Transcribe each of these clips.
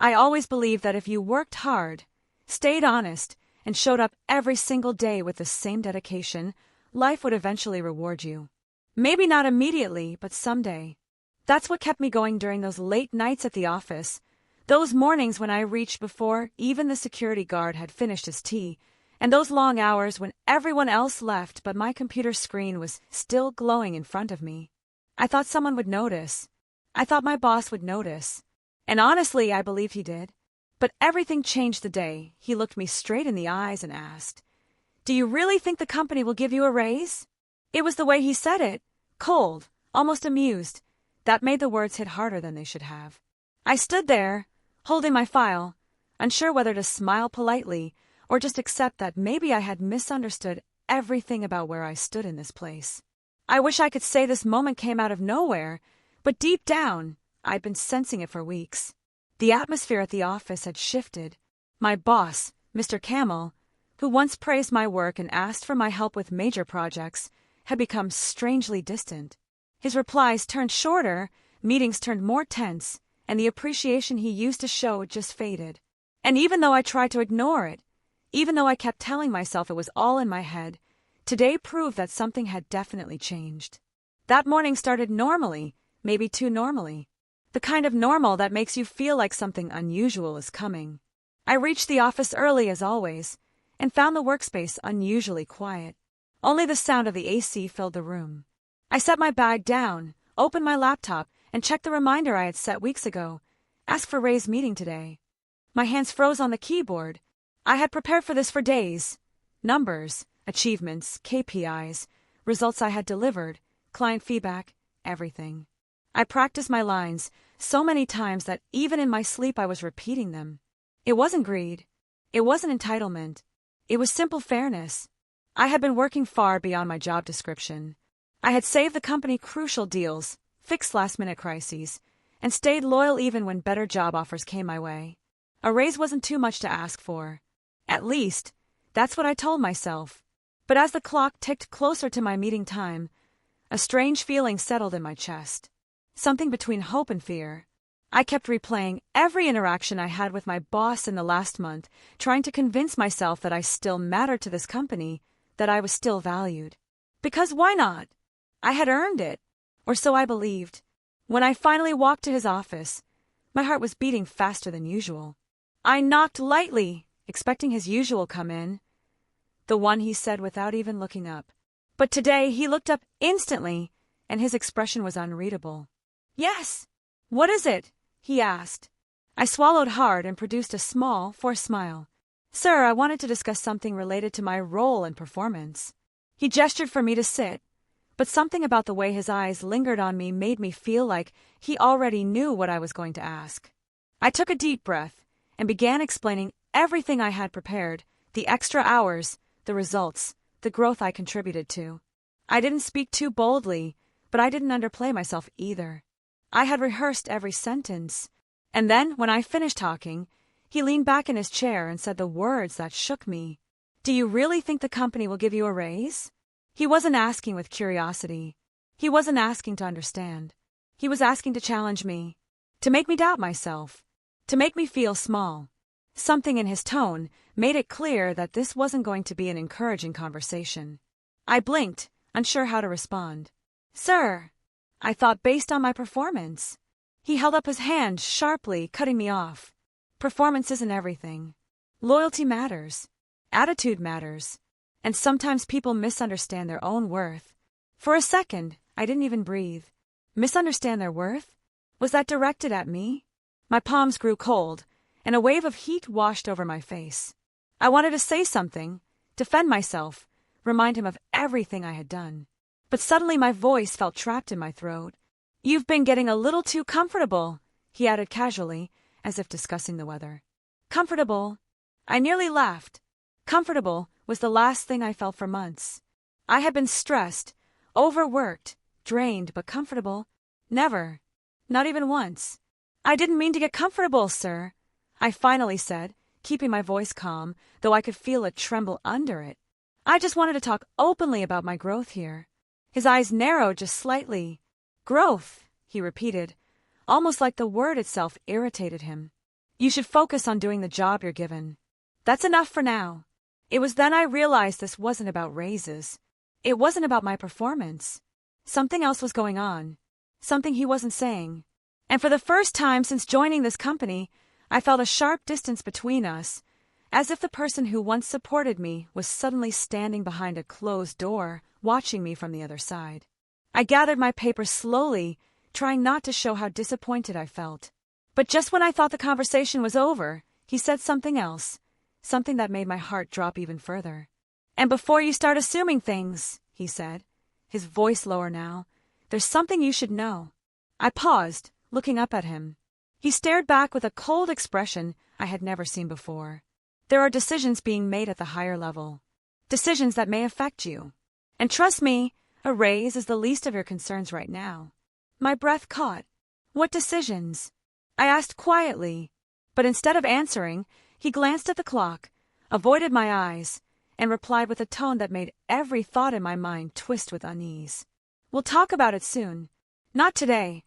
I always believed that if you worked hard, stayed honest, and showed up every single day with the same dedication, life would eventually reward you. Maybe not immediately, but someday. That's what kept me going during those late nights at the office, those mornings when I reached before even the security guard had finished his tea, and those long hours when everyone else left but my computer screen was still glowing in front of me. I thought someone would notice. I thought my boss would notice. And honestly, I believed he did. But everything changed the day he looked me straight in the eyes and asked, "Do you really think the company will give you a raise?" It was the way he said it, cold, almost amused, that made the words hit harder than they should have. I stood there, holding my file, unsure whether to smile politely or just accept that maybe I had misunderstood everything about where I stood in this place. I wish I could say this moment came out of nowhere, but deep down, I'd been sensing it for weeks. The atmosphere at the office had shifted. My boss, Mr. Camel, who once praised my work and asked for my help with major projects, had become strangely distant. His replies turned shorter, meetings turned more tense, and the appreciation he used to show just faded. And even though I tried to ignore it, even though I kept telling myself it was all in my head, today proved that something had definitely changed. That morning started normally, maybe too normally. The kind of normal that makes you feel like something unusual is coming. I reached the office early as always, and found the workspace unusually quiet. Only the sound of the AC filled the room. I set my bag down, opened my laptop, and checked the reminder I had set weeks ago. Ask for Ray's meeting today. My hands froze on the keyboard. I had prepared for this for days. Numbers, achievements, KPIs, results I had delivered, client feedback, everything. I practiced my lines so many times that even in my sleep I was repeating them. It wasn't greed. It wasn't entitlement. It was simple fairness. I had been working far beyond my job description. I had saved the company crucial deals, fixed last-minute crises, and stayed loyal even when better job offers came my way. A raise wasn't too much to ask for. At least, that's what I told myself. But as the clock ticked closer to my meeting time, a strange feeling settled in my chest. Something between hope and fear. I kept replaying every interaction I had with my boss in the last month, trying to convince myself that I still mattered to this company, that I was still valued. Because why not? I had earned it, or so I believed. When I finally walked to his office, my heart was beating faster than usual. I knocked lightly, expecting his usual come in, the one he said without even looking up. But today he looked up instantly, and his expression was unreadable. "Yes. What is it?" he asked. I swallowed hard and produced a small, forced smile. "Sir, I wanted to discuss something related to my role and performance." He gestured for me to sit, but something about the way his eyes lingered on me made me feel like he already knew what I was going to ask. I took a deep breath and began explaining everything I had prepared, the extra hours, the results, the growth I contributed to. I didn't speak too boldly, but I didn't underplay myself either. I had rehearsed every sentence, and then, when I finished talking, he leaned back in his chair and said the words that shook me. "Do you really think the company will give you a raise?" He wasn't asking with curiosity. He wasn't asking to understand. He was asking to challenge me, to make me doubt myself, to make me feel small. Something in his tone made it clear that this wasn't going to be an encouraging conversation. I blinked, unsure how to respond. "Sir," I thought, based on my performance. He held up his hand sharply, cutting me off. "Performance isn't everything. Loyalty matters. Attitude matters. And sometimes people misunderstand their own worth." For a second, I didn't even breathe. Misunderstand their worth? Was that directed at me? My palms grew cold, and a wave of heat washed over my face. I wanted to say something, defend myself, remind him of everything I had done. But suddenly my voice felt trapped in my throat. "You've been getting a little too comfortable," he added casually, as if discussing the weather. Comfortable? I nearly laughed. Comfortable was the last thing I felt for months. I had been stressed, overworked, drained, but comfortable? Never. Not even once. "I didn't mean to get comfortable, sir," I finally said, keeping my voice calm, though I could feel it tremble under it. "I just wanted to talk openly about my growth here." His eyes narrowed just slightly. "Growth," he repeated, almost like the word itself irritated him. You should focus on doing the job you're given. That's enough for now. It was then I realized this wasn't about raises. It wasn't about my performance. Something else was going on. Something he wasn't saying. And for the first time since joining this company, I felt a sharp distance between us, as if the person who once supported me was suddenly standing behind a closed door, watching me from the other side. I gathered my papers slowly, trying not to show how disappointed I felt. But just when I thought the conversation was over, he said something else, something that made my heart drop even further. "And before you start assuming things," he said, his voice lower now, "there's something you should know." I paused, looking up at him. He stared back with a cold expression I had never seen before. "There are decisions being made at the higher level. Decisions that may affect you. And trust me, a raise is the least of your concerns right now." My breath caught. "What decisions?" I asked quietly, but instead of answering, he glanced at the clock, avoided my eyes, and replied with a tone that made every thought in my mind twist with unease. "We'll talk about it soon. Not today."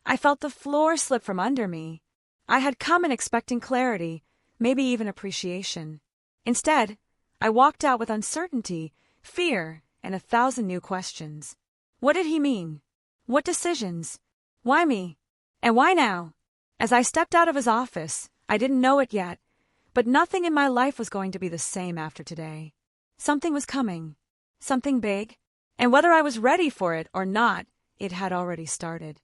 I felt the floor slip from under me. I had come in expecting clarity, maybe even appreciation. Instead, I walked out with uncertainty, fear, and 1,000 new questions. What did he mean? What decisions? Why me? And why now? As I stepped out of his office, I didn't know it yet, but nothing in my life was going to be the same after today. Something was coming. Something big. And whether I was ready for it or not, it had already started.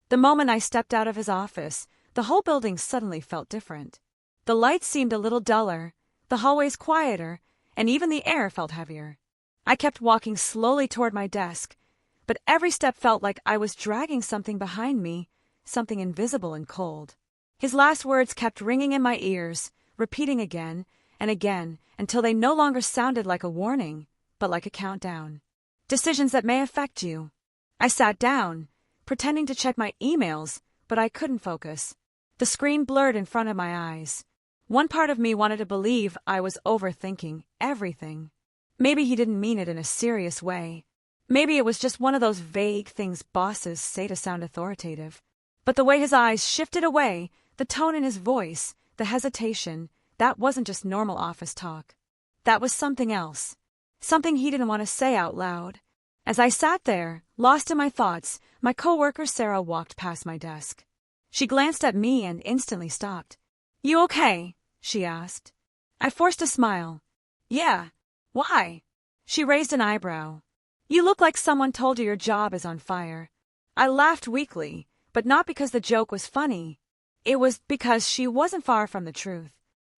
The moment I stepped out of his office, the whole building suddenly felt different. The lights seemed a little duller, the hallways quieter, and even the air felt heavier. I kept walking slowly toward my desk, but every step felt like I was dragging something behind me, something invisible and cold. His last words kept ringing in my ears, repeating again and again until they no longer sounded like a warning, but like a countdown. Decisions that may affect you. I sat down, pretending to check my emails, but I couldn't focus. The screen blurred in front of my eyes. One part of me wanted to believe I was overthinking everything. Maybe he didn't mean it in a serious way. Maybe it was just one of those vague things bosses say to sound authoritative. But the way his eyes shifted away, the tone in his voice, the hesitation, that wasn't just normal office talk. That was something else. Something he didn't want to say out loud. As I sat there, lost in my thoughts, my coworker Sarah walked past my desk. She glanced at me and instantly stopped. "You okay?" she asked. I forced a smile. "Yeah. Why?" She raised an eyebrow. "You look like someone told you your job is on fire." I laughed weakly, but not because the joke was funny. It was because she wasn't far from the truth.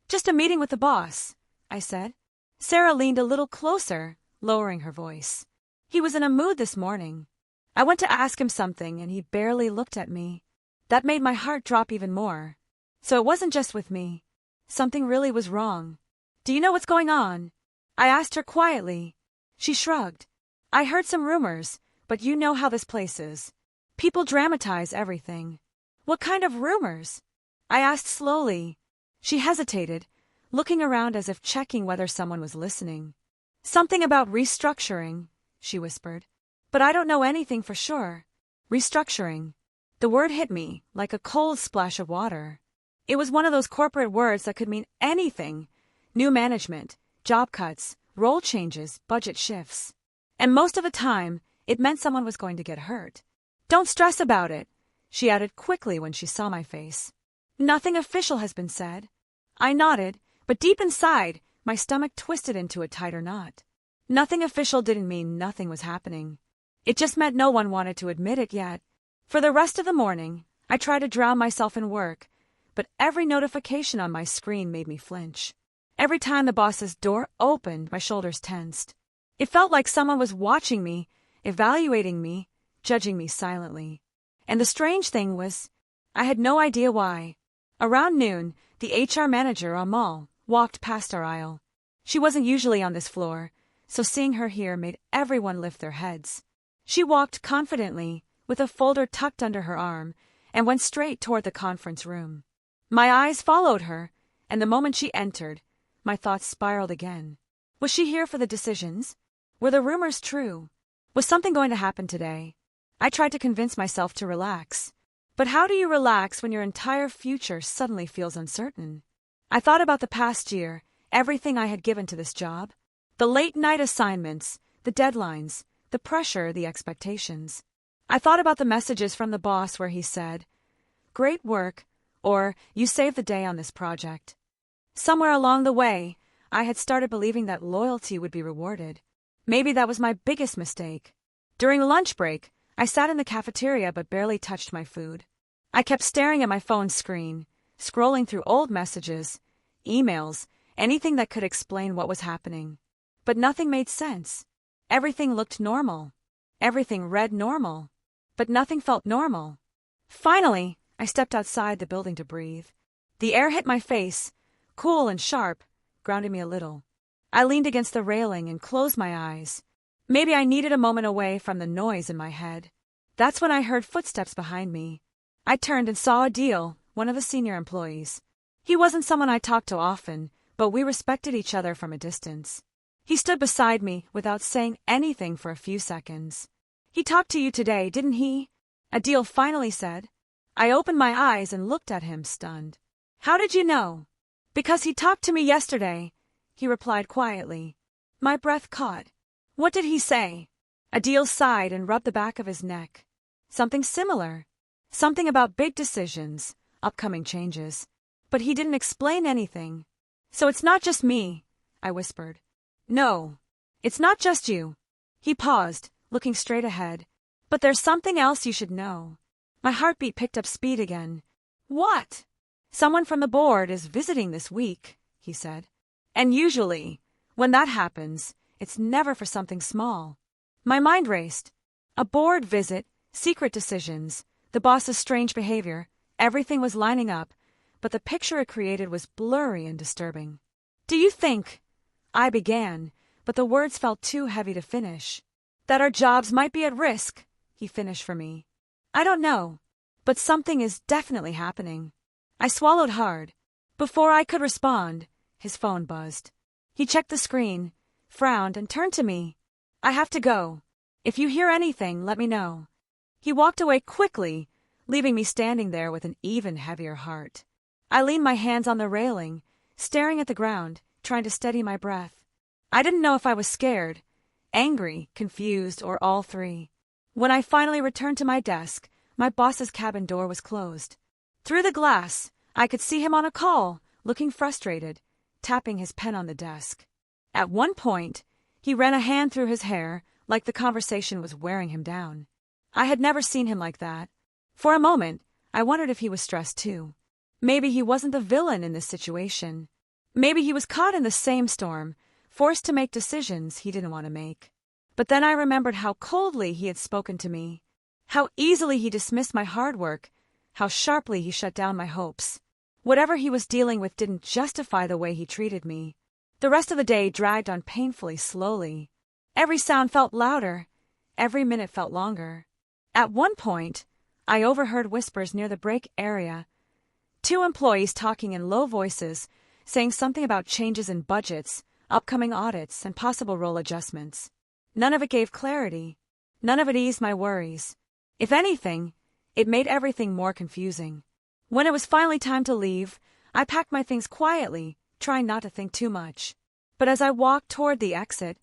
"Just a meeting with the boss," I said. Sarah leaned a little closer, lowering her voice. "He was in a mood this morning. I went to ask him something and he barely looked at me. That made my heart drop even more. So it wasn't just with me. Something really was wrong. Do you know what's going on?" I asked her quietly. She shrugged. "I heard some rumors, but you know how this place is. People dramatize everything." "What kind of rumors?" I asked slowly. She hesitated, looking around as if checking whether someone was listening. "Something about restructuring," she whispered. "But I don't know anything for sure." Restructuring. The word hit me like a cold splash of water. It was one of those corporate words that could mean anything. New management, job cuts, role changes, budget shifts. And most of the time, it meant someone was going to get hurt. "Don't stress about it," she added quickly when she saw my face. "Nothing official has been said." I nodded, but deep inside, my stomach twisted into a tighter knot. Nothing official didn't mean nothing was happening. It just meant no one wanted to admit it yet. For the rest of the morning, I tried to drown myself in work, but every notification on my screen made me flinch. Every time the boss's door opened, my shoulders tensed. It felt like someone was watching me, evaluating me, judging me silently. And the strange thing was, I had no idea why. Around noon, the HR manager, Amal, walked past our aisle. She wasn't usually on this floor, so seeing her here made everyone lift their heads. She walked confidently, with a folder tucked under her arm, and went straight toward the conference room. My eyes followed her, and the moment she entered, my thoughts spiraled again. Was she here for the decisions? Were the rumors true? Was something going to happen today? I tried to convince myself to relax. But how do you relax when your entire future suddenly feels uncertain? I thought about the past year, everything I had given to this job. The late-night assignments, the deadlines, the pressure, the expectations. I thought about the messages from the boss where he said, "Great work," or "You saved the day on this project." Somewhere along the way, I had started believing that loyalty would be rewarded. Maybe that was my biggest mistake. During lunch break, I sat in the cafeteria but barely touched my food. I kept staring at my phone screen, scrolling through old messages, emails, anything that could explain what was happening. But nothing made sense. Everything looked normal. Everything read normal. But nothing felt normal. Finally, I stepped outside the building to breathe. The air hit my face, cool and sharp, grounding me a little. I leaned against the railing and closed my eyes. Maybe I needed a moment away from the noise in my head. That's when I heard footsteps behind me. I turned and saw Adil, one of the senior employees. He wasn't someone I talked to often, but we respected each other from a distance. He stood beside me without saying anything for a few seconds. "He talked to you today, didn't he?" Adil finally said. I opened my eyes and looked at him, stunned. "How did you know?" "Because he talked to me yesterday," he replied quietly. My breath caught. "What did he say?" Adil sighed and rubbed the back of his neck. "Something similar. Something about big decisions, upcoming changes. But he didn't explain anything." "So it's not just me," I whispered. "No, it's not just you." He paused, looking straight ahead. "But there's something else you should know." My heartbeat picked up speed again. "What?" "Someone from the board is visiting this week," he said. "And usually, when that happens, it's never for something small." My mind raced. A board visit, secret decisions, the boss's strange behavior, everything was lining up, but the picture it created was blurry and disturbing. "Do you think," I began, but the words felt too heavy to finish. "That our jobs might be at risk," he finished for me. "I don't know, but something is definitely happening." I swallowed hard. Before I could respond, his phone buzzed. He checked the screen, frowned, and turned to me. "I have to go. If you hear anything, let me know." He walked away quickly, leaving me standing there with an even heavier heart. I leaned my hands on the railing, staring at the ground, trying to steady my breath. I didn't know if I was scared, angry, confused, or all three. When I finally returned to my desk, my boss's cabin door was closed. Through the glass, I could see him on a call, looking frustrated, tapping his pen on the desk. At one point, he ran a hand through his hair, like the conversation was wearing him down. I had never seen him like that. For a moment, I wondered if he was stressed too. Maybe he wasn't the villain in this situation. Maybe he was caught in the same storm, forced to make decisions he didn't want to make. But then I remembered how coldly he had spoken to me, how easily he dismissed my hard work, how sharply he shut down my hopes. Whatever he was dealing with didn't justify the way he treated me. The rest of the day dragged on painfully slowly. Every sound felt louder. Every minute felt longer. At one point, I overheard whispers near the break area. Two employees talking in low voices, saying something about changes in budgets, upcoming audits, and possible role adjustments. None of it gave clarity. None of it eased my worries. If anything, it made everything more confusing. When it was finally time to leave, I packed my things quietly, trying not to think too much. But as I walked toward the exit,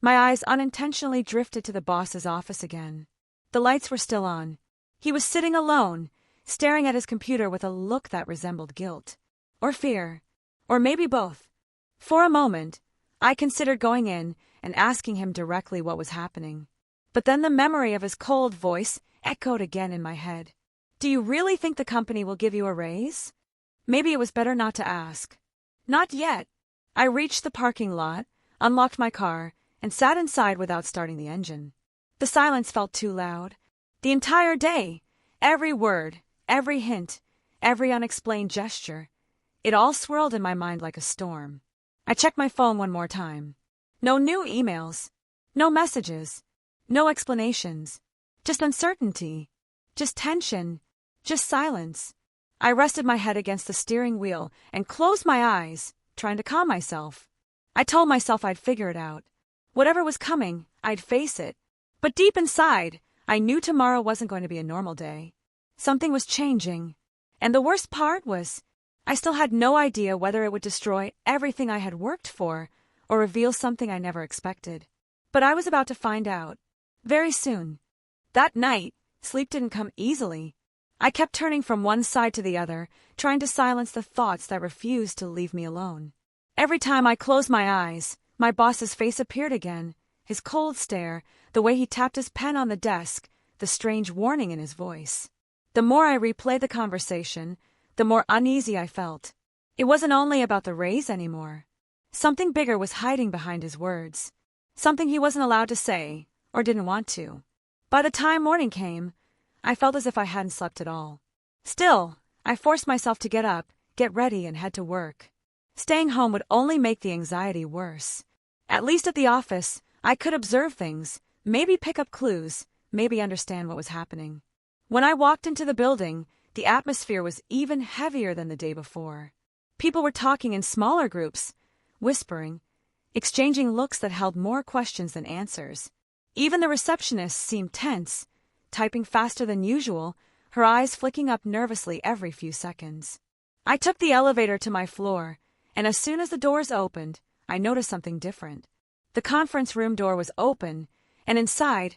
my eyes unintentionally drifted to the boss's office again. The lights were still on. He was sitting alone, staring at his computer with a look that resembled guilt. Or fear. Or maybe both. For a moment, I considered going in and asking him directly what was happening. But then the memory of his cold voice echoed again in my head. "Do you really think the company will give you a raise?" Maybe it was better not to ask. Not yet. I reached the parking lot, unlocked my car, and sat inside without starting the engine. The silence felt too loud. The entire day, every word, every hint, every unexplained gesture, it all swirled in my mind like a storm. I checked my phone one more time. No new emails. No messages. No explanations. Just uncertainty. Just tension. Just silence. I rested my head against the steering wheel and closed my eyes, trying to calm myself. I told myself I'd figure it out. Whatever was coming, I'd face it. But deep inside, I knew tomorrow wasn't going to be a normal day. Something was changing. And the worst part was, I still had no idea whether it would destroy everything I had worked for or reveal something I never expected. But I was about to find out. Very soon. That night, sleep didn't come easily. I kept turning from one side to the other, trying to silence the thoughts that refused to leave me alone. Every time I closed my eyes, my boss's face appeared again, his cold stare, the way he tapped his pen on the desk, the strange warning in his voice. The more I replayed the conversation, the more uneasy I felt. It wasn't only about the raise anymore. Something bigger was hiding behind his words. Something he wasn't allowed to say, or didn't want to. By the time morning came, I felt as if I hadn't slept at all. Still, I forced myself to get up, get ready, and head to work. Staying home would only make the anxiety worse. At least at the office, I could observe things, maybe pick up clues, maybe understand what was happening. When I walked into the building, the atmosphere was even heavier than the day before. People were talking in smaller groups, whispering, exchanging looks that held more questions than answers. Even the receptionist seemed tense, typing faster than usual, her eyes flicking up nervously every few seconds. I took the elevator to my floor, and as soon as the doors opened, I noticed something different. The conference room door was open, and inside,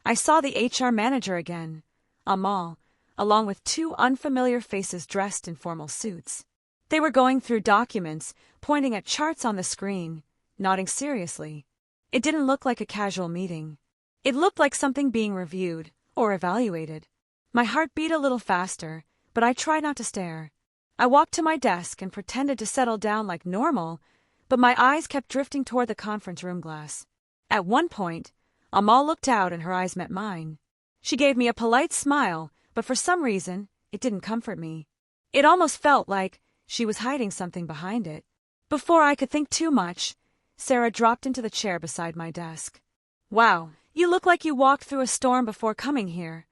I saw the HR manager again, Amal, along with two unfamiliar faces dressed in formal suits. They were going through documents, pointing at charts on the screen, nodding seriously. It didn't look like a casual meeting. It looked like something being reviewed or evaluated. My heart beat a little faster, but I tried not to stare. I walked to my desk and pretended to settle down like normal, but my eyes kept drifting toward the conference room glass. At one point, Amal looked out and her eyes met mine. She gave me a polite smile, but for some reason, it didn't comfort me. It almost felt like she was hiding something behind it. Before I could think too much, Sarah dropped into the chair beside my desk. "Wow, you look like you walked through a storm before coming here,"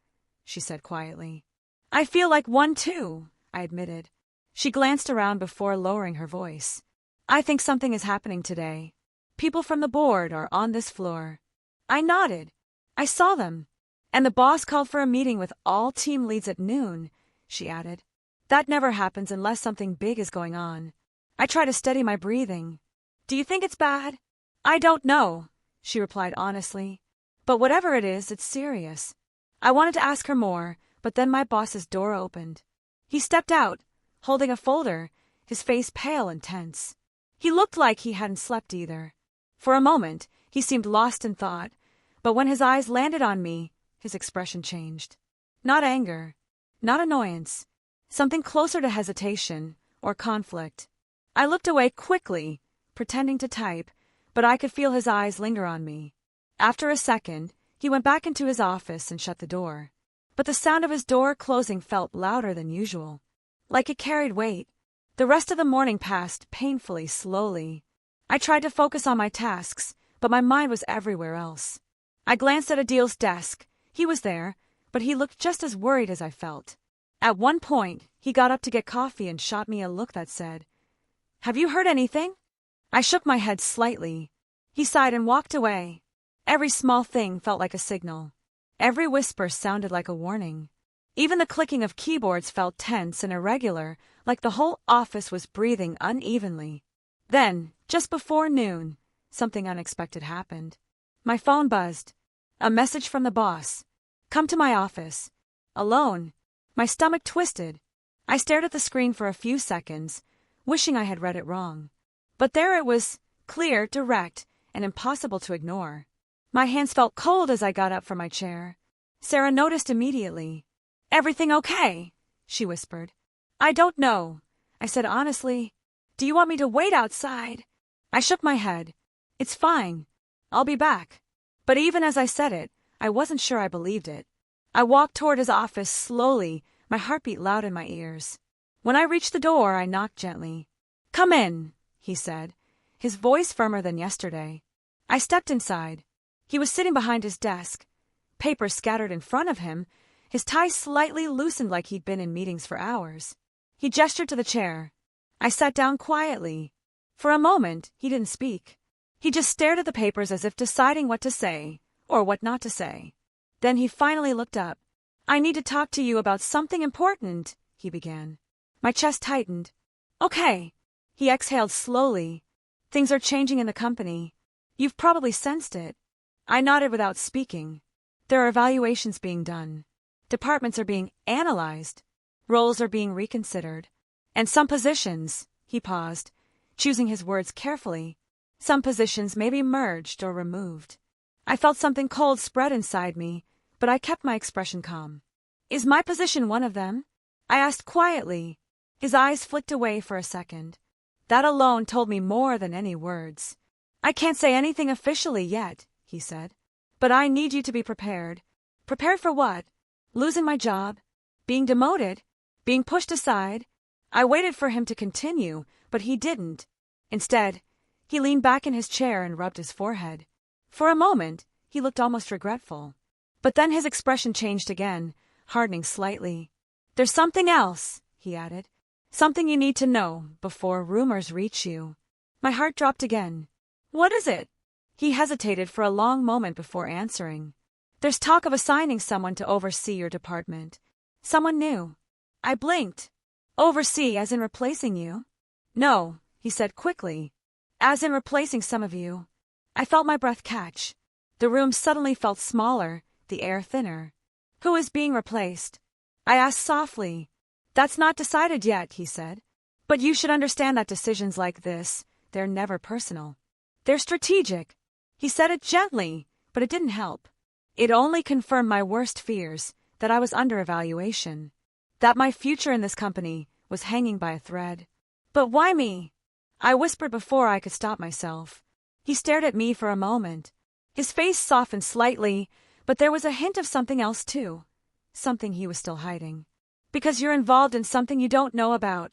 she said quietly. "I feel like one too," I admitted. She glanced around before lowering her voice. "I think something is happening today. People from the board are on this floor." I nodded. "I saw them. And the boss called for a meeting with all team leads at noon," she added. "That never happens unless something big is going on." I tried to steady my breathing. "Do you think it's bad?" "I don't know," she replied honestly. "But whatever it is, it's serious." I wanted to ask her more, but then my boss's door opened. He stepped out, holding a folder, his face pale and tense. He looked like he hadn't slept either. For a moment, he seemed lost in thought, but when his eyes landed on me, his expression changed. Not anger, not annoyance, something closer to hesitation or conflict. I looked away quickly, pretending to type, but I could feel his eyes linger on me. After a second, he went back into his office and shut the door. But the sound of his door closing felt louder than usual, like it carried weight. The rest of the morning passed painfully slowly. I tried to focus on my tasks, but my mind was everywhere else. I glanced at Adil's desk. He was there, but he looked just as worried as I felt. At one point, he got up to get coffee and shot me a look that said, "Have you heard anything?" I shook my head slightly. He sighed and walked away. Every small thing felt like a signal. Every whisper sounded like a warning. Even the clicking of keyboards felt tense and irregular, like the whole office was breathing unevenly. Then, just before noon, something unexpected happened. My phone buzzed. A message from the boss. "Come to my office." Alone. My stomach twisted. I stared at the screen for a few seconds, wishing I had read it wrong. But there it was, clear, direct, and impossible to ignore. My hands felt cold as I got up from my chair. Sarah noticed immediately. "Everything okay?" she whispered. "I don't know," I said honestly. "Do you want me to wait outside?" I shook my head. "It's fine. I'll be back." But even as I said it, I wasn't sure I believed it. I walked toward his office slowly, my heartbeat loud in my ears. When I reached the door, I knocked gently. "Come in," he said, his voice firmer than yesterday. I stepped inside. He was sitting behind his desk, papers scattered in front of him, his tie slightly loosened like he'd been in meetings for hours. He gestured to the chair. I sat down quietly. For a moment, he didn't speak. He just stared at the papers as if deciding what to say, or what not to say. Then he finally looked up. I need to talk to you about something important, he began. My chest tightened. Okay. He exhaled slowly. Things are changing in the company. You've probably sensed it. I nodded without speaking. There are evaluations being done. Departments are being analyzed. Roles are being reconsidered. And some positions, he paused, choosing his words carefully, some positions may be merged or removed. I felt something cold spread inside me, but I kept my expression calm. Is my position one of them? I asked quietly. His eyes flicked away for a second. That alone told me more than any words. I can't say anything officially yet, he said. But I need you to be prepared. Prepared for what? Losing my job? Being demoted? Being pushed aside? I waited for him to continue, but he didn't. Instead, he leaned back in his chair and rubbed his forehead. For a moment, he looked almost regretful. But then his expression changed again, hardening slightly. There's something else, he added. Something you need to know before rumors reach you. My heart dropped again. What is it? He hesitated for a long moment before answering. There's talk of assigning someone to oversee your department. Someone new. I blinked. Oversee as in replacing you? No, he said quickly. As in replacing some of you. I felt my breath catch. The room suddenly felt smaller, the air thinner. Who is being replaced? I asked softly. That's not decided yet, he said. But you should understand that decisions like this, they're never personal. They're strategic. He said it gently, but it didn't help. It only confirmed my worst fears, that I was under evaluation. That my future in this company was hanging by a thread. But why me? I whispered before I could stop myself. He stared at me for a moment. His face softened slightly, but there was a hint of something else too. Something he was still hiding. Because you're involved in something you don't know about,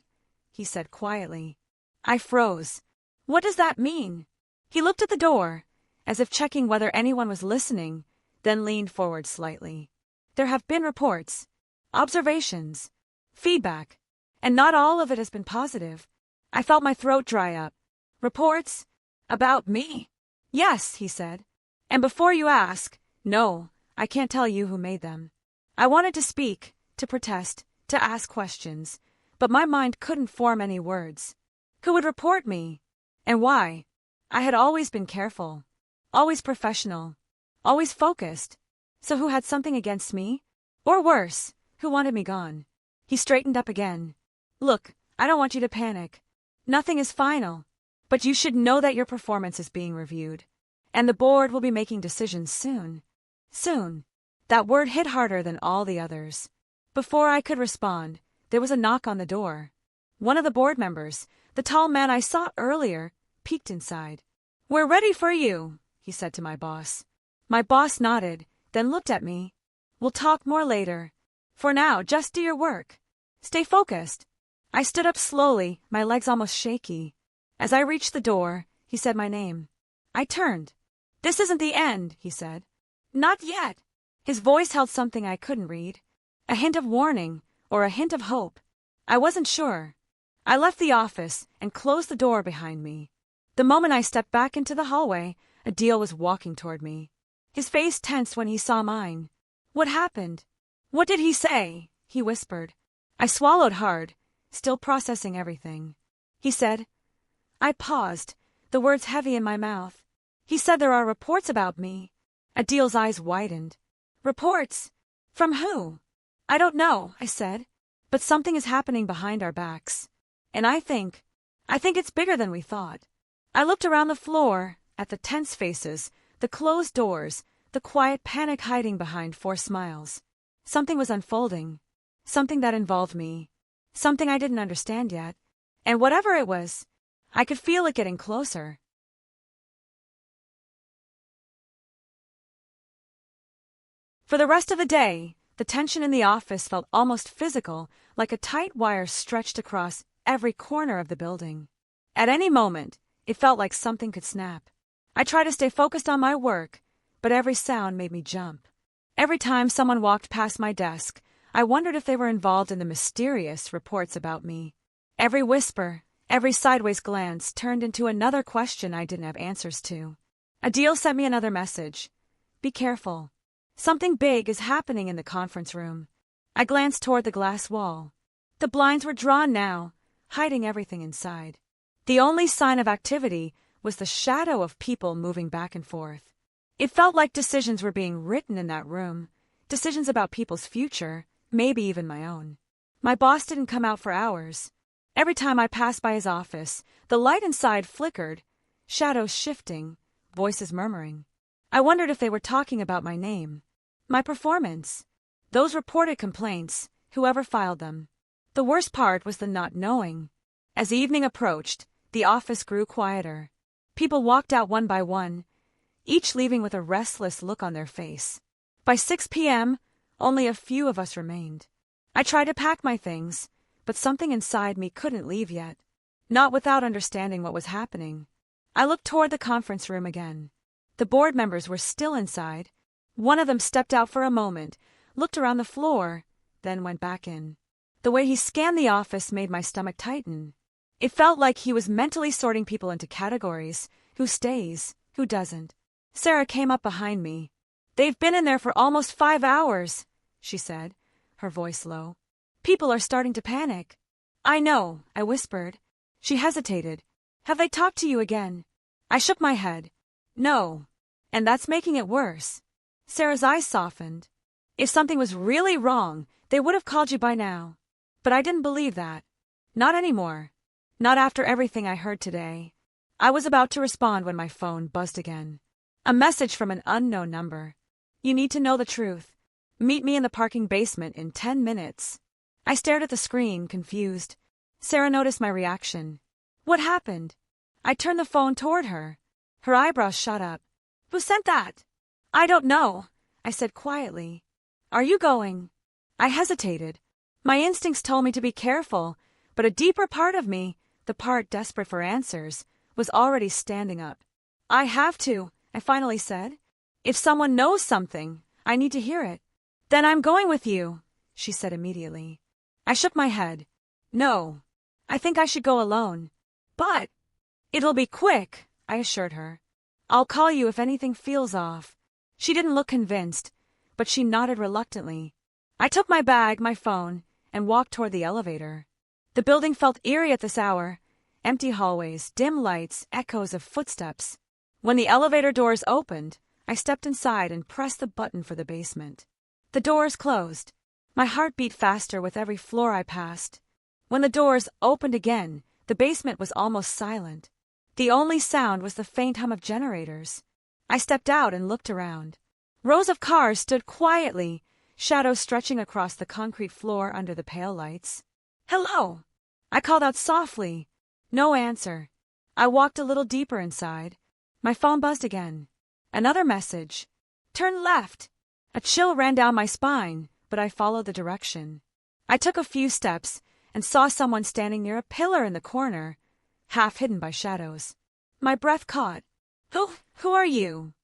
he said quietly. I froze. What does that mean? He looked at the door, as if checking whether anyone was listening, then leaned forward slightly. There have been reports, observations, feedback, and not all of it has been positive. I felt my throat dry up. Reports? About me? Yes, he said. And before you ask, no, I can't tell you who made them. I wanted to speak, to protest, to ask questions, but my mind couldn't form any words. Who would report me? And why? I had always been careful, always professional, always focused. So who had something against me? Or worse, who wanted me gone? He straightened up again. Look, I don't want you to panic. Nothing is final. But you should know that your performance is being reviewed. And the board will be making decisions soon. Soon. That word hit harder than all the others. Before I could respond, there was a knock on the door. One of the board members, the tall man I saw earlier, peeked inside. We're ready for you, he said to my boss. My boss nodded, then looked at me. We'll talk more later. For now, just do your work. Stay focused. I stood up slowly, my legs almost shaky. As I reached the door, he said my name. I turned. This isn't the end, he said. Not yet. His voice held something I couldn't read. A hint of warning, or a hint of hope. I wasn't sure. I left the office and closed the door behind me. The moment I stepped back into the hallway, Adil was walking toward me. His face tensed when he saw mine. What happened? What did he say? He whispered. I swallowed hard, still processing everything. He said. I paused, the words heavy in my mouth. He said there are reports about me. Adil's eyes widened. Reports? From who? I don't know, I said. But something is happening behind our backs. And I think it's bigger than we thought. I looked around the floor, at the tense faces, the closed doors, the quiet panic hiding behind forced smiles. Something was unfolding. Something that involved me. Something I didn't understand yet. And whatever it was, I could feel it getting closer. For the rest of the day, the tension in the office felt almost physical, like a tight wire stretched across every corner of the building. At any moment, it felt like something could snap. I tried to stay focused on my work, but every sound made me jump. Every time someone walked past my desk, I wondered if they were involved in the mysterious reports about me. Every whisper, every sideways glance turned into another question I didn't have answers to. Adil sent me another message. Be careful. Something big is happening in the conference room. I glanced toward the glass wall. The blinds were drawn now, hiding everything inside. The only sign of activity was the shadow of people moving back and forth. It felt like decisions were being written in that room, decisions about people's future, maybe even my own. My boss didn't come out for hours. Every time I passed by his office, the light inside flickered, shadows shifting, voices murmuring. I wondered if they were talking about my name, my performance, those reported complaints, whoever filed them. The worst part was the not knowing. As evening approached, the office grew quieter. People walked out one by one, each leaving with a restless look on their face. By 6 p.m., only a few of us remained. I tried to pack my things, but something inside me couldn't leave yet, not without understanding what was happening. I looked toward the conference room again. The board members were still inside. One of them stepped out for a moment, looked around the floor, then went back in. The way he scanned the office made my stomach tighten. It felt like he was mentally sorting people into categories, who stays, who doesn't. Sarah came up behind me. "They've been in there for almost 5 hours," she said, her voice low. "People are starting to panic." "I know," I whispered. She hesitated. "Have they talked to you again?" I shook my head. "No. And that's making it worse." Sarah's eyes softened. "If something was really wrong, they would have called you by now." But I didn't believe that. Not anymore. Not after everything I heard today. I was about to respond when my phone buzzed again. A message from an unknown number. "You need to know the truth. Meet me in the parking basement in 10 minutes. I stared at the screen, confused. Sarah noticed my reaction. "What happened?" I turned the phone toward her. Her eyebrows shot up. "Who sent that?" "I don't know," I said quietly. "Are you going?" I hesitated. My instincts told me to be careful, but a deeper part of me, the part desperate for answers, was already standing up. "I have to," I finally said. "If someone knows something, I need to hear it." "Then I'm going with you," she said immediately. I shook my head. "No. I think I should go alone." "But—" "It'll be quick," I assured her. "I'll call you if anything feels off." She didn't look convinced, but she nodded reluctantly. I took my bag, my phone, and walked toward the elevator. The building felt eerie at this hour. Empty hallways, dim lights, echoes of footsteps. When the elevator doors opened, I stepped inside and pressed the button for the basement. The doors closed. My heart beat faster with every floor I passed. When the doors opened again, the basement was almost silent. The only sound was the faint hum of generators. I stepped out and looked around. Rows of cars stood quietly, shadows stretching across the concrete floor under the pale lights. "Hello!" I called out softly. No answer. I walked a little deeper inside. My phone buzzed again. Another message. "Turn left." A chill ran down my spine, but I followed the direction. I took a few steps and saw someone standing near a pillar in the corner, half hidden by shadows. My breath caught. Who are you?"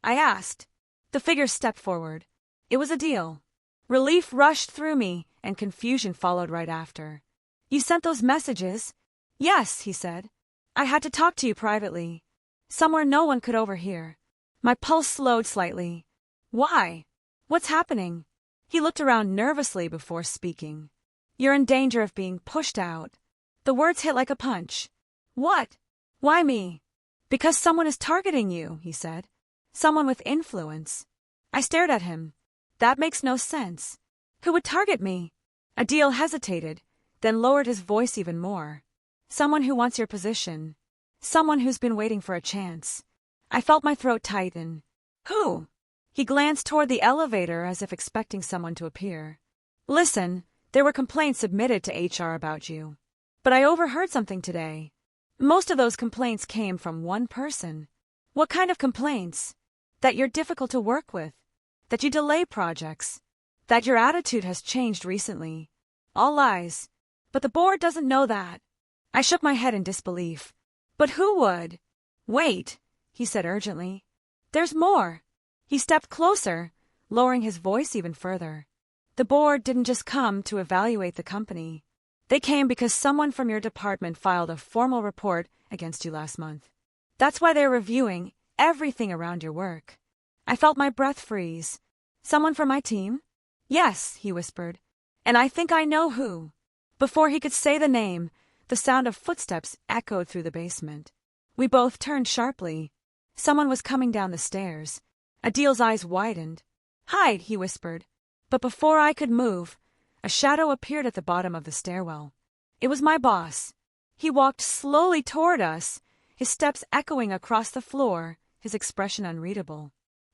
I asked. The figure stepped forward. It was a deal. Relief rushed through me, and confusion followed right after. "You sent those messages?" "Yes," he said. "I had to talk to you privately. Somewhere no one could overhear." My pulse slowed slightly. "Why? What's happening?" He looked around nervously before speaking. "You're in danger of being pushed out." The words hit like a punch. "What? Why me?" "Because someone is targeting you," he said. "Someone with influence." I stared at him. "That makes no sense. Who would target me?" Adil hesitated, then lowered his voice even more. "Someone who wants your position. Someone who's been waiting for a chance." I felt my throat tighten. "Who?" He glanced toward the elevator as if expecting someone to appear. "Listen, there were complaints submitted to HR about you. But I overheard something today. Most of those complaints came from one person." "What kind of complaints?" "That you're difficult to work with. That you delay projects. That your attitude has changed recently. All lies. But the board doesn't know that." I shook my head in disbelief. "But who would?" "Wait," he said urgently. "There's more." He stepped closer, lowering his voice even further. "The board didn't just come to evaluate the company. They came because someone from your department filed a formal report against you last month. That's why they're reviewing everything around your work." I felt my breath freeze. Someone from my team? Yes, he whispered. And I think I know who. Before he could say the name, the sound of footsteps echoed through the basement. We both turned sharply. Someone was coming down the stairs. Adil's eyes widened. Hide, he whispered. But before I could move, a shadow appeared at the bottom of the stairwell. It was my boss. He walked slowly toward us, his steps echoing across the floor, his expression unreadable.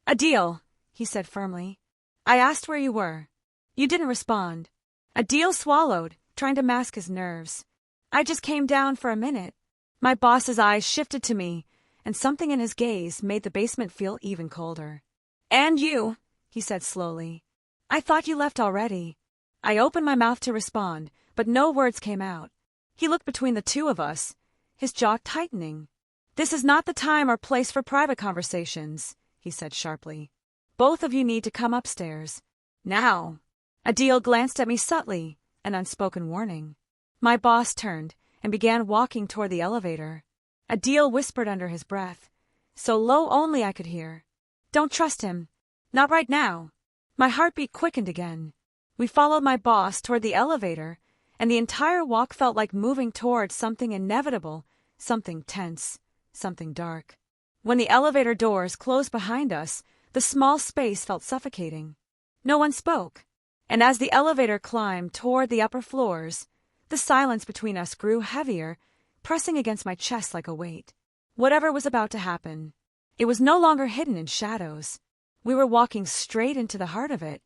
Adil, he said firmly. I asked where you were. You didn't respond. Adil swallowed, trying to mask his nerves. I just came down for a minute. My boss's eyes shifted to me, and something in his gaze made the basement feel even colder. And you, he said slowly. I thought you left already. I opened my mouth to respond, but no words came out. He looked between the two of us, his jaw tightening. This is not the time or place for private conversations, he said sharply. Both of you need to come upstairs. Now. Adil glanced at me subtly, an unspoken warning. My boss turned and began walking toward the elevator. Adil whispered under his breath, so low only I could hear. Don't trust him. Not right now. My heartbeat quickened again. We followed my boss toward the elevator, and the entire walk felt like moving toward something inevitable, something tense, something dark. When the elevator doors closed behind us, the small space felt suffocating. No one spoke, and as the elevator climbed toward the upper floors, the silence between us grew heavier, pressing against my chest like a weight. Whatever was about to happen, it was no longer hidden in shadows. We were walking straight into the heart of it.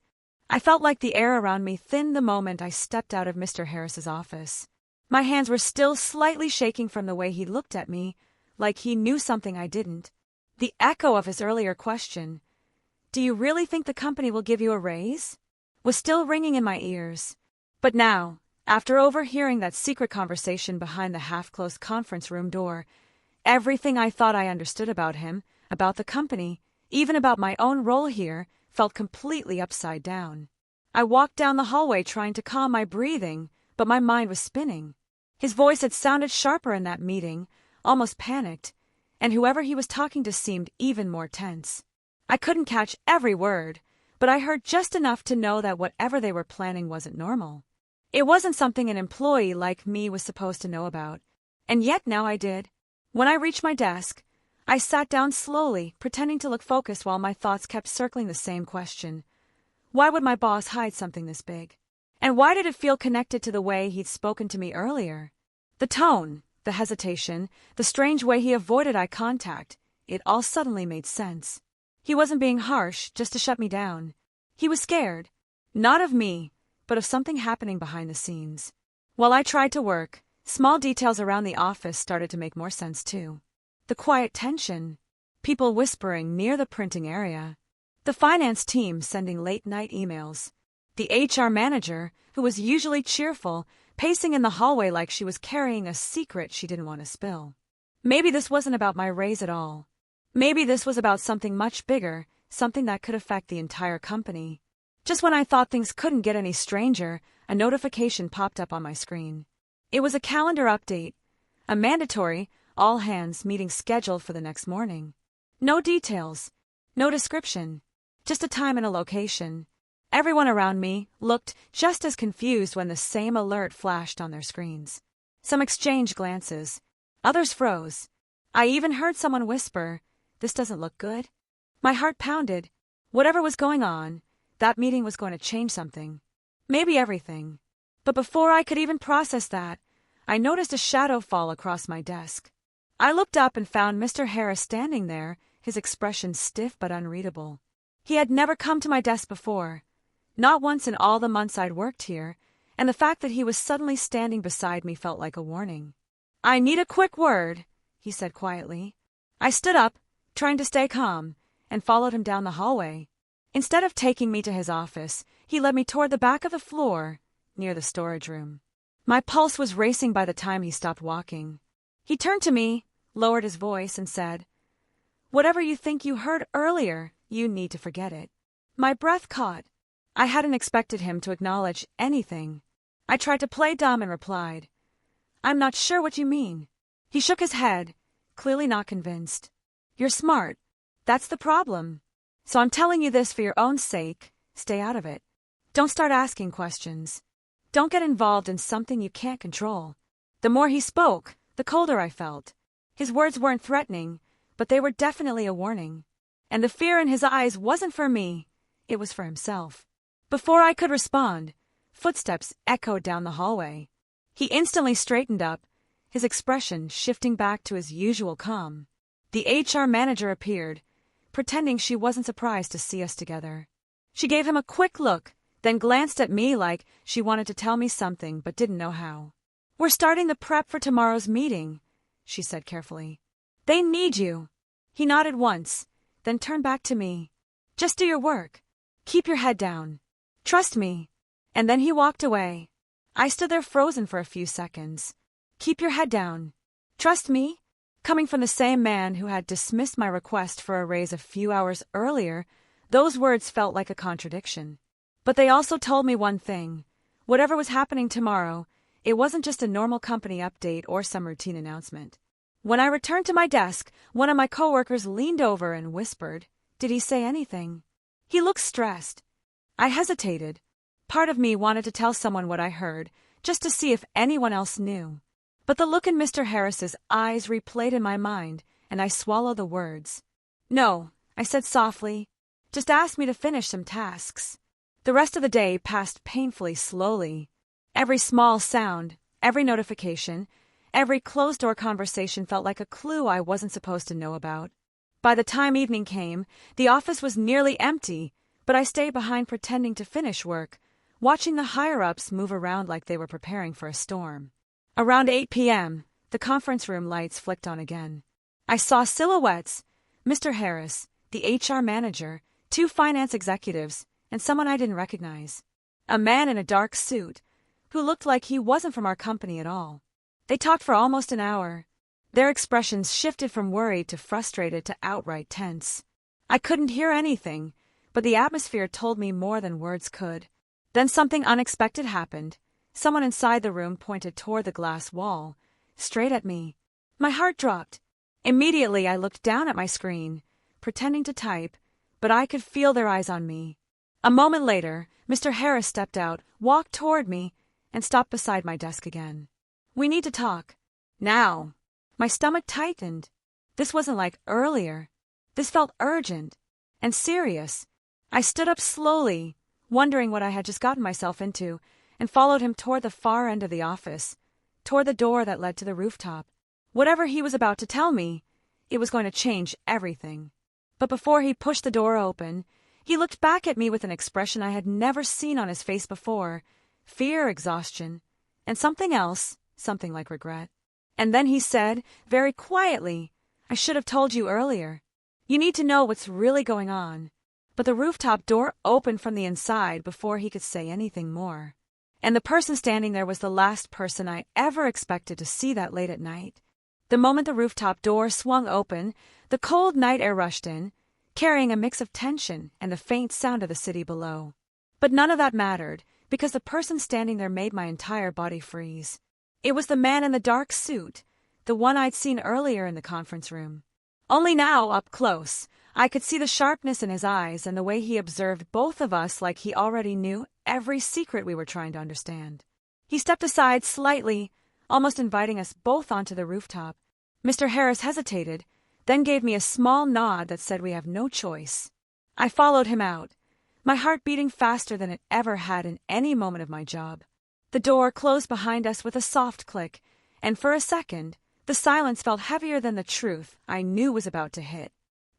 I felt like the air around me thinned the moment I stepped out of Mr. Harris's office. My hands were still slightly shaking from the way he looked at me, like he knew something I didn't. The echo of his earlier question, "Do you really think the company will give you a raise?" was still ringing in my ears. But now, after overhearing that secret conversation behind the half-closed conference room door, everything I thought I understood about him, about the company, even about my own role here, felt completely upside down. I walked down the hallway trying to calm my breathing, but my mind was spinning. His voice had sounded sharper in that meeting, almost panicked, and whoever he was talking to seemed even more tense. I couldn't catch every word, but I heard just enough to know that whatever they were planning wasn't normal. It wasn't something an employee like me was supposed to know about, and yet now I did. When I reached my desk, I sat down slowly, pretending to look focused while my thoughts kept circling the same question. Why would my boss hide something this big? And why did it feel connected to the way he'd spoken to me earlier? The tone, the hesitation, the strange way he avoided eye contact, it all suddenly made sense. He wasn't being harsh just to shut me down. He was scared, not of me, but of something happening behind the scenes. While I tried to work, small details around the office started to make more sense too. The quiet tension, people whispering near the printing area, the finance team sending late-night emails, the HR manager, who was usually cheerful, pacing in the hallway like she was carrying a secret she didn't want to spill. Maybe this wasn't about my raise at all. Maybe this was about something much bigger, something that could affect the entire company. Just when I thought things couldn't get any stranger, a notification popped up on my screen. It was a calendar update, a mandatory, all-hands meeting scheduled for the next morning. No details, no description, just a time and a location. Everyone around me looked just as confused when the same alert flashed on their screens. Some exchanged glances. Others froze. I even heard someone whisper, "This doesn't look good." My heart pounded. Whatever was going on, that meeting was going to change something. Maybe everything. But before I could even process that, I noticed a shadow fall across my desk. I looked up and found Mr. Harris standing there, his expression stiff but unreadable. He had never come to my desk before, not once in all the months I'd worked here, and the fact that he was suddenly standing beside me felt like a warning. "I need a quick word," he said quietly. I stood up, trying to stay calm, and followed him down the hallway. Instead of taking me to his office, he led me toward the back of the floor, near the storage room. My pulse was racing by the time he stopped walking. He turned to me, lowered his voice, and said, "Whatever you think you heard earlier, you need to forget it." My breath caught. I hadn't expected him to acknowledge anything. I tried to play dumb and replied, "I'm not sure what you mean." He shook his head, clearly not convinced. "You're smart. That's the problem. So I'm telling you this for your own sake, Stay out of it. Don't start asking questions. Don't get involved in something you can't control. The more he spoke, the colder I felt. His words weren't threatening, but they were definitely a warning. And the fear in his eyes wasn't for me, it was for himself. Before I could respond, footsteps echoed down the hallway. He instantly straightened up, his expression shifting back to his usual calm. The HR manager appeared, pretending she wasn't surprised to see us together. She gave him a quick look, then glanced at me like she wanted to tell me something but didn't know how. "We're starting the prep for tomorrow's meeting," she said carefully. "They need you." He nodded once, then turned back to me. "Just do your work. Keep your head down. Trust me." And then he walked away. I stood there frozen for a few seconds. Keep your head down. Trust me? Coming from the same man who had dismissed my request for a raise a few hours earlier, those words felt like a contradiction. But they also told me one thing. Whatever was happening tomorrow, it wasn't just a normal company update or some routine announcement. When I returned to my desk, one of my coworkers leaned over and whispered, "Did he say anything?" He looked stressed. I hesitated. Part of me wanted to tell someone what I heard, just to see if anyone else knew. But the look in Mr. Harris's eyes replayed in my mind, and I swallowed the words. "No," I said softly. "Just ask me to finish some tasks." The rest of the day passed painfully slowly. Every small sound, every notification, every closed-door conversation felt like a clue I wasn't supposed to know about. By the time evening came, the office was nearly empty, but I stayed behind pretending to finish work, watching the higher-ups move around like they were preparing for a storm. Around 8 p.m., the conference room lights flicked on again. I saw silhouettes, Mr. Harris, the HR manager, 2 finance executives, and someone I didn't recognize. A man in a dark suit, who looked like he wasn't from our company at all. They talked for almost an hour. Their expressions shifted from worried to frustrated to outright tense. I couldn't hear anything, but the atmosphere told me more than words could. Then something unexpected happened. Someone inside the room pointed toward the glass wall, straight at me. My heart dropped. Immediately I looked down at my screen, pretending to type, but I could feel their eyes on me. A moment later, Mr. Harris stepped out, walked toward me, and stopped beside my desk again. "We need to talk. Now." My stomach tightened. This wasn't like earlier. This felt urgent and serious. I stood up slowly, wondering what I had just gotten myself into, and followed him toward the far end of the office, toward the door that led to the rooftop. Whatever he was about to tell me, it was going to change everything. But before he pushed the door open, he looked back at me with an expression I had never seen on his face before, fear, exhaustion, and something else, something like regret. And then he said, very quietly, "I should have told you earlier. You need to know what's really going on." But the rooftop door opened from the inside before he could say anything more. And the person standing there was the last person I ever expected to see that late at night. The moment the rooftop door swung open, the cold night air rushed in, carrying a mix of tension and the faint sound of the city below. But none of that mattered, because the person standing there made my entire body freeze. It was the man in the dark suit, the one I'd seen earlier in the conference room. Only now, up close, I could see the sharpness in his eyes and the way he observed both of us like he already knew every secret we were trying to understand. He stepped aside slightly, almost inviting us both onto the rooftop. Mr. Harris hesitated, then gave me a small nod that said we have no choice. I followed him out, my heart beating faster than it ever had in any moment of my job. The door closed behind us with a soft click, and for a second, the silence felt heavier than the truth I knew was about to hit.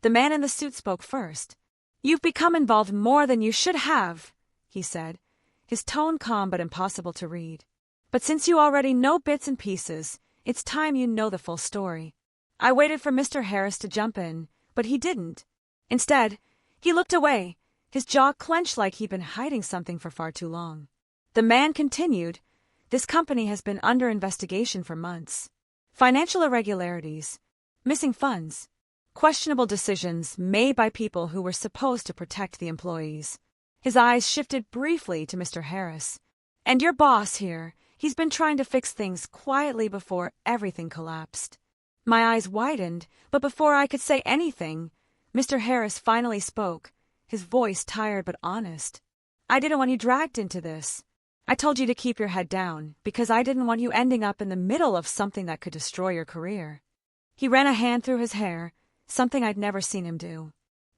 The man in the suit spoke first. "You've become involved more than you should have," he said, his tone calm but impossible to read. "But since you already know bits and pieces, it's time you know the full story." I waited for Mr. Harris to jump in, but he didn't. Instead, he looked away, his jaw clenched like he'd been hiding something for far too long. The man continued, "This company has been under investigation for months. Financial irregularities, missing funds, questionable decisions made by people who were supposed to protect the employees." His eyes shifted briefly to Mr. Harris. "And your boss here, he's been trying to fix things quietly before everything collapsed." My eyes widened, but before I could say anything, Mr. Harris finally spoke, his voice tired but honest. I didn't want you dragged into this. I told you to keep your head down, because I didn't want you ending up in the middle of something that could destroy your career." He ran a hand through his hair, something I'd never seen him do.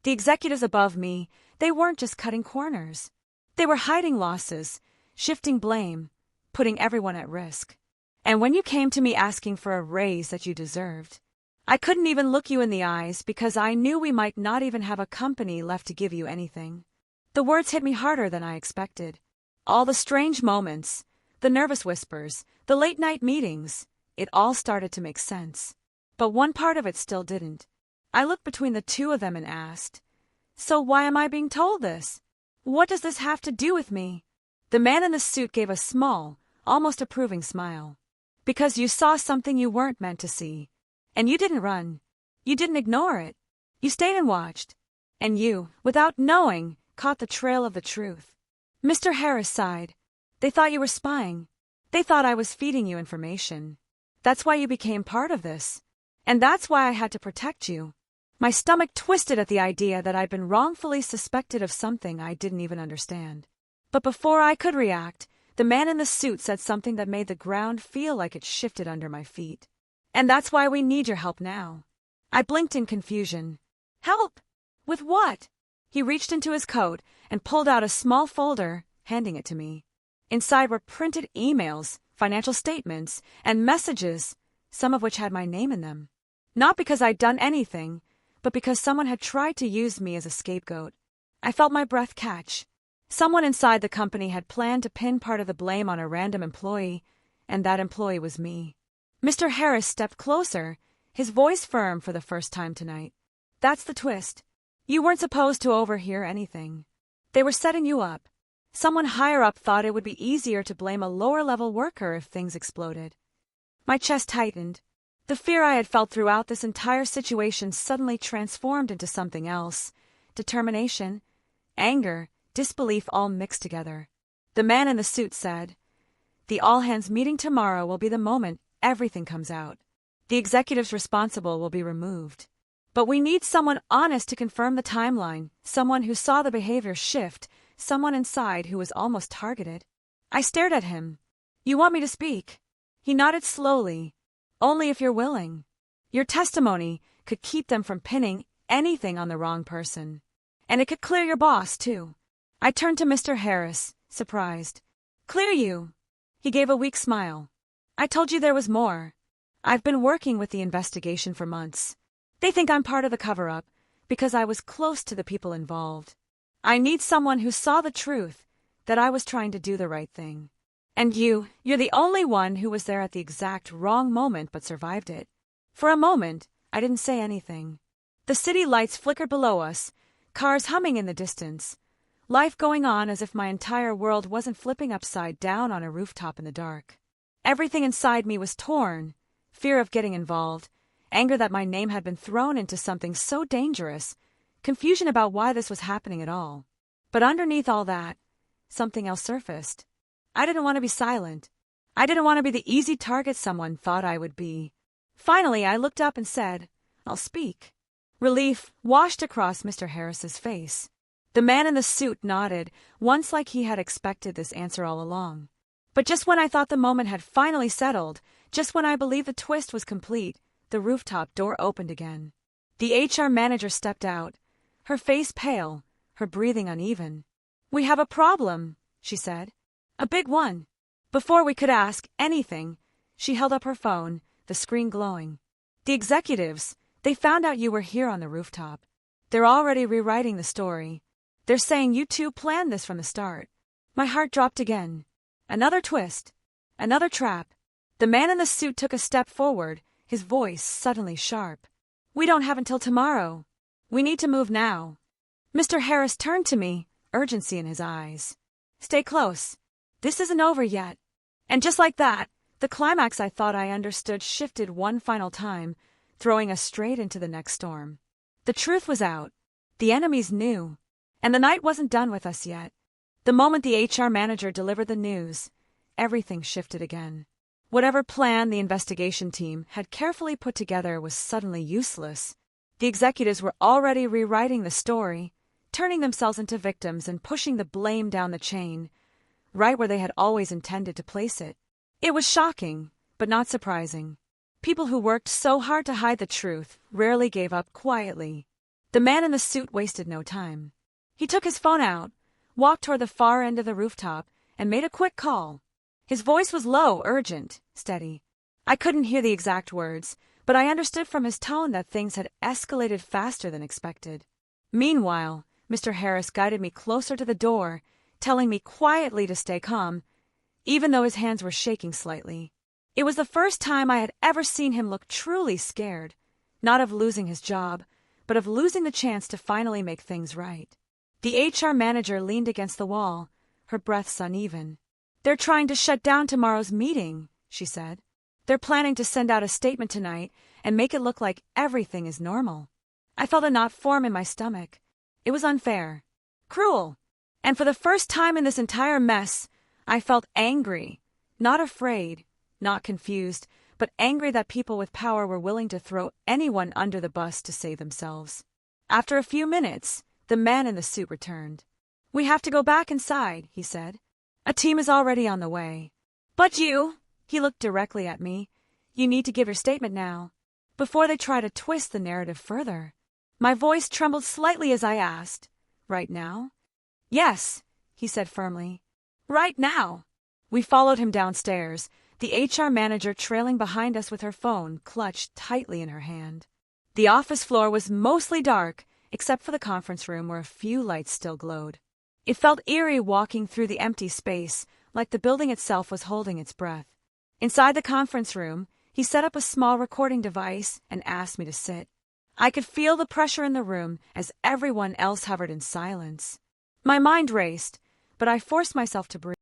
The executives above me, they weren't just cutting corners. They were hiding losses, shifting blame, putting everyone at risk. And when you came to me asking for a raise that you deserved, I couldn't even look you in the eyes because I knew we might not even have a company left to give you anything. The words hit me harder than I expected. All the strange moments, the nervous whispers, the late-night meetings, it all started to make sense. But one part of it still didn't. I looked between the two of them and asked, "So why am I being told this? What does this have to do with me?" The man in the suit gave a small, almost approving smile. "Because you saw something you weren't meant to see. And you didn't run. You didn't ignore it. You stayed and watched. And you, without knowing, caught the trail of the truth." Mr. Harris sighed. "They thought you were spying. They thought I was feeding you information. That's why you became part of this. And that's why I had to protect you." My stomach twisted at the idea that I'd been wrongfully suspected of something I didn't even understand. But before I could react, the man in the suit said something that made the ground feel like it shifted under my feet. "And that's why we need your help now." I blinked in confusion. "Help? With what?" He reached into his coat and pulled out a small folder, handing it to me. Inside were printed emails, financial statements, and messages, some of which had my name in them. Not because I'd done anything, but because someone had tried to use me as a scapegoat. I felt my breath catch. Someone inside the company had planned to pin part of the blame on a random employee, and that employee was me. Mr. Harris stepped closer, his voice firm for the first time tonight. "That's the twist. You weren't supposed to overhear anything. They were setting you up. Someone higher up thought it would be easier to blame a lower-level worker if things exploded." My chest tightened. The fear I had felt throughout this entire situation suddenly transformed into something else. Determination, anger, disbelief all mixed together. The man in the suit said, "The all-hands meeting tomorrow will be the moment everything comes out. The executives responsible will be removed. But we need someone honest to confirm the timeline, someone who saw the behavior shift, someone inside who was almost targeted." I stared at him. "You want me to speak?" He nodded slowly. "Only if you're willing. Your testimony could keep them from pinning anything on the wrong person. And it could clear your boss, too." I turned to Mr. Harris, surprised. "Clear you?" He gave a weak smile. "I told you there was more. I've been working with the investigation for months. They think I'm part of the cover-up because I was close to the people involved. I need someone who saw the truth, that I was trying to do the right thing. And you're the only one who was there at the exact wrong moment but survived it." For a moment, I didn't say anything. The city lights flickered below us, cars humming in the distance. Life going on as if my entire world wasn't flipping upside down on a rooftop in the dark. Everything inside me was torn. Fear of getting involved, anger that my name had been thrown into something so dangerous, confusion about why this was happening at all. But underneath all that, something else surfaced. I didn't want to be silent. I didn't want to be the easy target someone thought I would be. Finally, I looked up and said, "I'll speak." Relief washed across Mr. Harris's face. The man in the suit nodded, once like he had expected this answer all along. But just when I thought the moment had finally settled, just when I believed the twist was complete, the rooftop door opened again. The HR manager stepped out, her face pale, her breathing uneven. "We have a problem," she said. "A big one." Before we could ask anything, she held up her phone, the screen glowing. "The executives, they found out you were here on the rooftop. They're already rewriting the story. They're saying you two planned this from the start." My heart dropped again. Another twist. Another trap. The man in the suit took a step forward, his voice suddenly sharp. "We don't have until tomorrow. We need to move now." Mr. Harris turned to me, urgency in his eyes. "Stay close. This isn't over yet." And just like that, the climax I thought I understood shifted one final time, throwing us straight into the next storm. The truth was out. The enemies knew. And the night wasn't done with us yet. The moment the HR manager delivered the news, everything shifted again. Whatever plan the investigation team had carefully put together was suddenly useless. The executives were already rewriting the story, turning themselves into victims and pushing the blame down the chain, right where they had always intended to place it. It was shocking, but not surprising. People who worked so hard to hide the truth rarely gave up quietly. The man in the suit wasted no time. He took his phone out, walked toward the far end of the rooftop, and made a quick call. His voice was low, urgent, steady. I couldn't hear the exact words, but I understood from his tone that things had escalated faster than expected. Meanwhile, Mr. Harris guided me closer to the door, telling me quietly to stay calm, even though his hands were shaking slightly. It was the first time I had ever seen him look truly scared, not of losing his job, but of losing the chance to finally make things right. The HR manager leaned against the wall, her breaths uneven. "They're trying to shut down tomorrow's meeting," she said. "They're planning to send out a statement tonight and make it look like everything is normal." I felt a knot form in my stomach. It was unfair, cruel, and for the first time in this entire mess, I felt angry, not afraid, not confused, but angry that people with power were willing to throw anyone under the bus to save themselves. After a few minutes, the man in the suit returned. "We have to go back inside," he said. "A team is already on the way." "But you," he looked directly at me, "you need to give your statement now, before they try to twist the narrative further." My voice trembled slightly as I asked, "Right now?" "Yes," he said firmly. "Right now." We followed him downstairs, the HR manager trailing behind us with her phone clutched tightly in her hand. The office floor was mostly dark, except for the conference room where a few lights still glowed. It felt eerie walking through the empty space, like the building itself was holding its breath. Inside the conference room, he set up a small recording device and asked me to sit. I could feel the pressure in the room as everyone else hovered in silence. My mind raced, but I forced myself to breathe.